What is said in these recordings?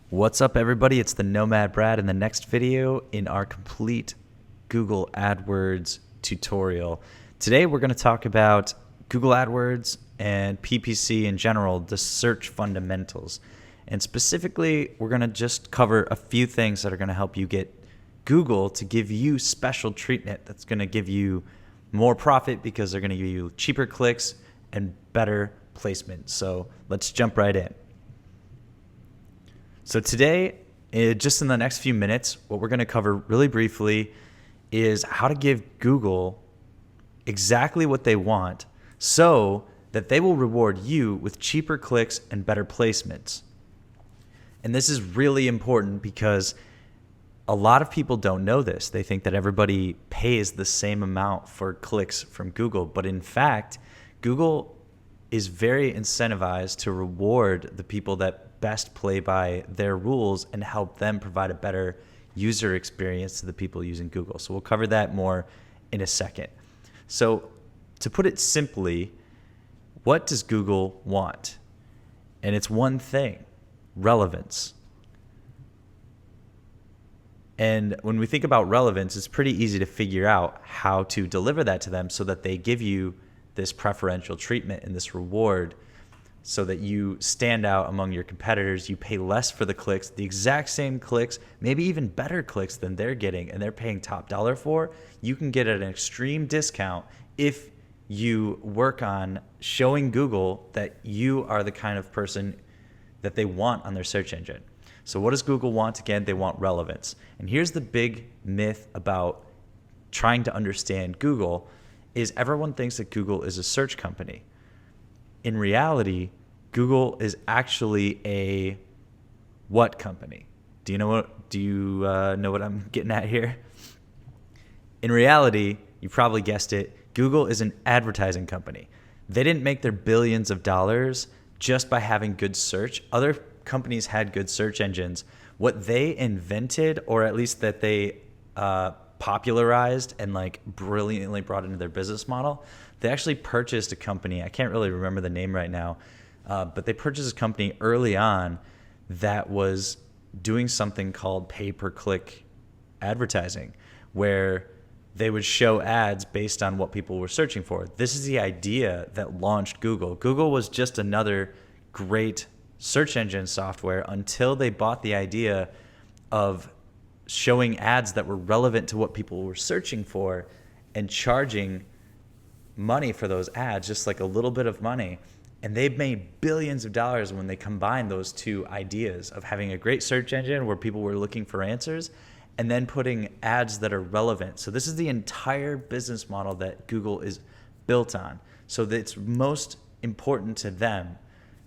What's up, everybody? It's the Nomad Brad in the next video in our complete Google AdWords tutorial. Today, we're going to talk about Google AdWords and PPC in general, the search fundamentals. And specifically, we're going to just cover a few things that are going to help you get Google to give you special treatment that's going to give you more profit because they're going to give you cheaper clicks and better placement. So let's jump right in. So today, just in the next few minutes, what we're going to cover really briefly is how to give Google exactly what they want so that they will reward you with cheaper clicks and better placements. And this is really important because a lot of people don't know this. They think that everybody pays the same amount for clicks from Google, but in fact, Google is very incentivized to reward the people that best play by their rules and help them provide a better user experience to the people using Google. So we'll cover that more in a second. So to put it simply, what does Google want? And it's one thing: relevance. And when we think about relevance, it's pretty easy to figure out how to deliver that to them so that they give you this preferential treatment and this reward so that you stand out among your competitors. You pay less for the clicks, the exact same clicks, maybe even better clicks than they're getting and they're paying top dollar for. You can get at an extreme discount if you work on showing Google that you are the kind of person that they want on their search engine. So what does Google want? Again, they want relevance. And here's the big myth about trying to understand Google is everyone thinks that Google is a search company. In reality, Google is actually a what company? Do you know what I'm getting at here? In reality, you probably guessed it, Google is an advertising company. They didn't make their billions of dollars just by having good search. Other companies had good search engines. What they invented, or at least that they popularized and like brilliantly brought into their business model, they actually purchased a company. I can't really remember the name right now, but they purchased a company early on that was doing something called pay-per-click advertising, where they would show ads based on what people were searching for. This is the idea that launched Google. Google was just another great search engine software until they bought the idea of showing ads that were relevant to what people were searching for and charging money for those ads, just like a little bit of money. And they've made billions of dollars when they combined those two ideas of having a great search engine where people were looking for answers and then putting ads that are relevant. So this is the entire business model that Google is built on. So that it's most important to them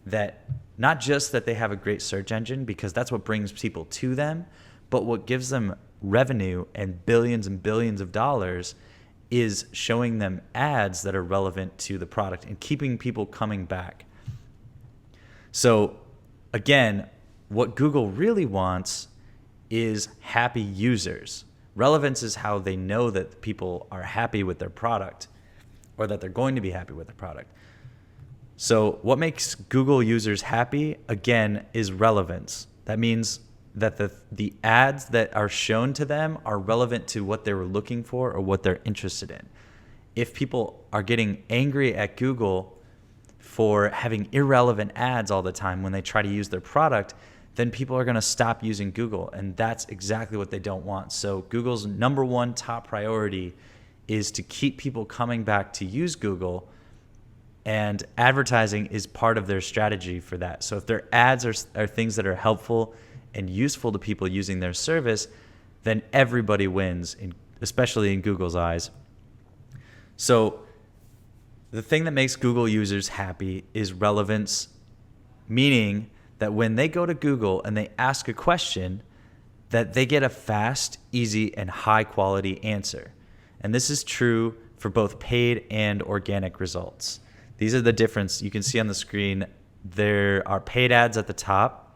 that not just that they have a great search engine, because that's what brings people to them, but what gives them revenue and billions of dollars is showing them ads that are relevant to the product and keeping people coming back. So again, what Google really wants is happy users. Relevance is how they know that people are happy with their product or that they're going to be happy with the product. So what makes Google users happy, again, is relevance. That means that the ads that are shown to them are relevant to what they were looking for or what they're interested in. If people are getting angry at Google for having irrelevant ads all the time when they try to use their product, then people are going to stop using Google, and that's exactly what they don't want. So Google's number one top priority is to keep people coming back to use Google, and advertising is part of their strategy for that. So if their ads are things that are helpful and useful to people using their service, then everybody wins, especially in Google's eyes. So the thing that makes Google users happy is relevance, meaning that when they go to Google and they ask a question, that they get a fast, easy, and high quality answer. And this is true for both paid and organic results. These are the difference. You can see on the screen, there are paid ads at the top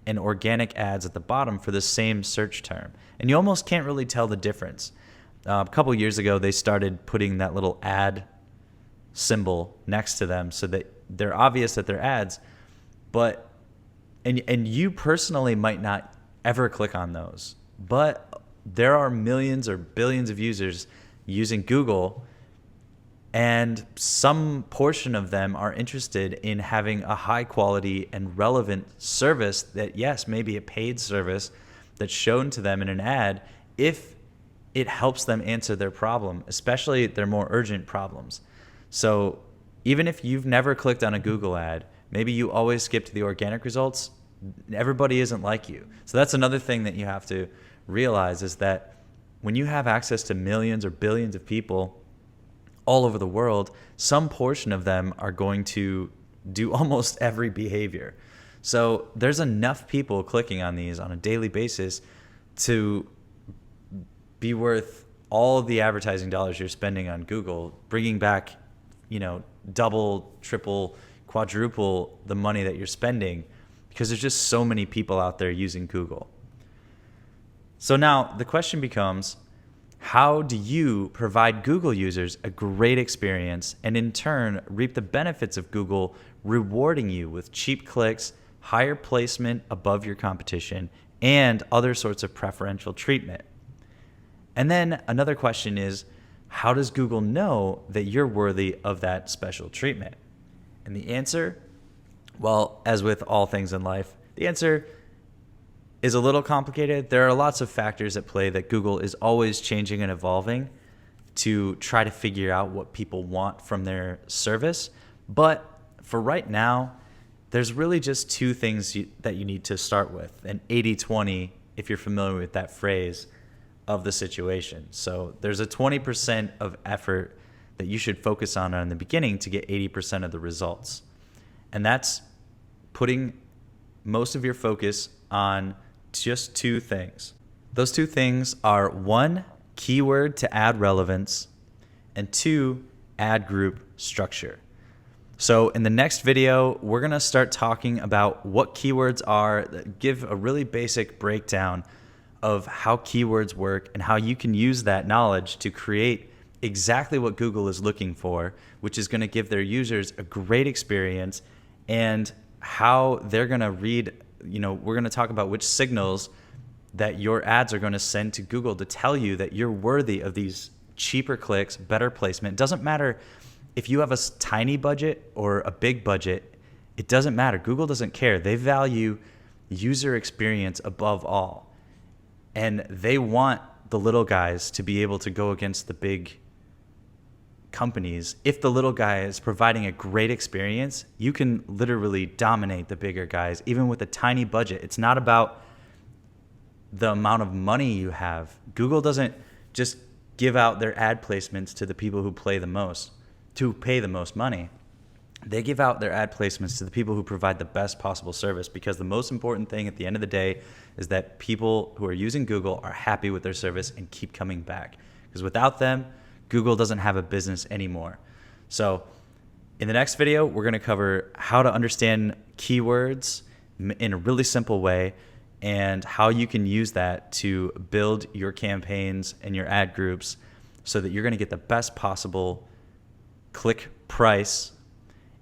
and organic ads at the bottom for the same search term. And you almost can't really tell the difference. A couple years ago, they started putting that little ad symbol next to them so that they're obvious that they're ads, but And you personally might not ever click on those, but there are millions or billions of users using Google, and some portion of them are interested in having a high quality and relevant service that, yes, maybe a paid service that's shown to them in an ad if it helps them answer their problem, especially their more urgent problems. So even if you've never clicked on a Google ad, maybe you always skip to the organic results, everybody isn't like you. So that's another thing that you have to realize, is that when you have access to millions or billions of people all over the world, some portion of them are going to do almost every behavior. So there's enough people clicking on these on a daily basis to be worth all of the advertising dollars you're spending on Google, bringing back, double, triple, quadruple the money that you're spending, because there's just so many people out there using Google. So now the question becomes, how do you provide Google users a great experience and in turn reap the benefits of Google rewarding you with cheap clicks, higher placement above your competition, and other sorts of preferential treatment? And then another question is, how does Google know that you're worthy of that special treatment? And the answer, well, as with all things in life, the answer is a little complicated. There are lots of factors at play that Google is always changing and evolving to try to figure out what people want from their service. But for right now, there's really just two things that you need to start with, an 80-20, if you're familiar with that phrase, of the situation. So there's a 20% of effort that you should focus on in the beginning to get 80% of the results. And that's putting most of your focus on just two things. Those two things are, one, keyword to ad relevance, and two, ad group structure. So in the next video, we're going to start talking about what keywords are, give a really basic breakdown of how keywords work and how you can use that knowledge to create exactly what Google is looking for, which is going to give their users a great experience, and how they're going to read, we're going to talk about which signals that your ads are going to send to Google to tell you that you're worthy of these cheaper clicks, better placement. It doesn't matter if you have a tiny budget or a big budget. It doesn't matter. Google doesn't care. They value user experience above all. And they want the little guys to be able to go against the big companies. If the little guy is providing a great experience, you can literally dominate the bigger guys, even with a tiny budget. It's not about the amount of money you have. Google doesn't just give out their ad placements to the people who pay the most money. They give out their ad placements to the people who provide the best possible service, because the most important thing at the end of the day is that people who are using Google are happy with their service and keep coming back. Because without them, Google doesn't have a business anymore. So in the next video, we're going to cover how to understand keywords in a really simple way, and how you can use that to build your campaigns and your ad groups so that you're going to get the best possible click price.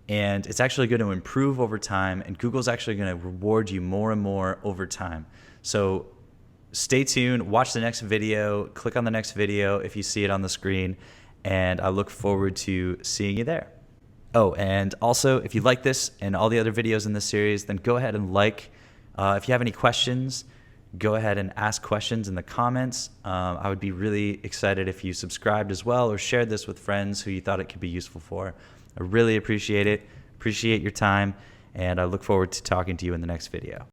And it's actually going to improve over time, and Google's actually going to reward you more and more over time. So stay tuned, watch the next video, click on the next video if you see it on the screen, and I look forward to seeing you there. Oh, and also, if you like this and all the other videos in this series, then go ahead and like. If you have any questions, go ahead and ask questions in the comments. I would be really excited if you subscribed as well, or shared this with friends who you thought it could be useful for. I really appreciate it. Appreciate your time, and I look forward to talking to you in the next video.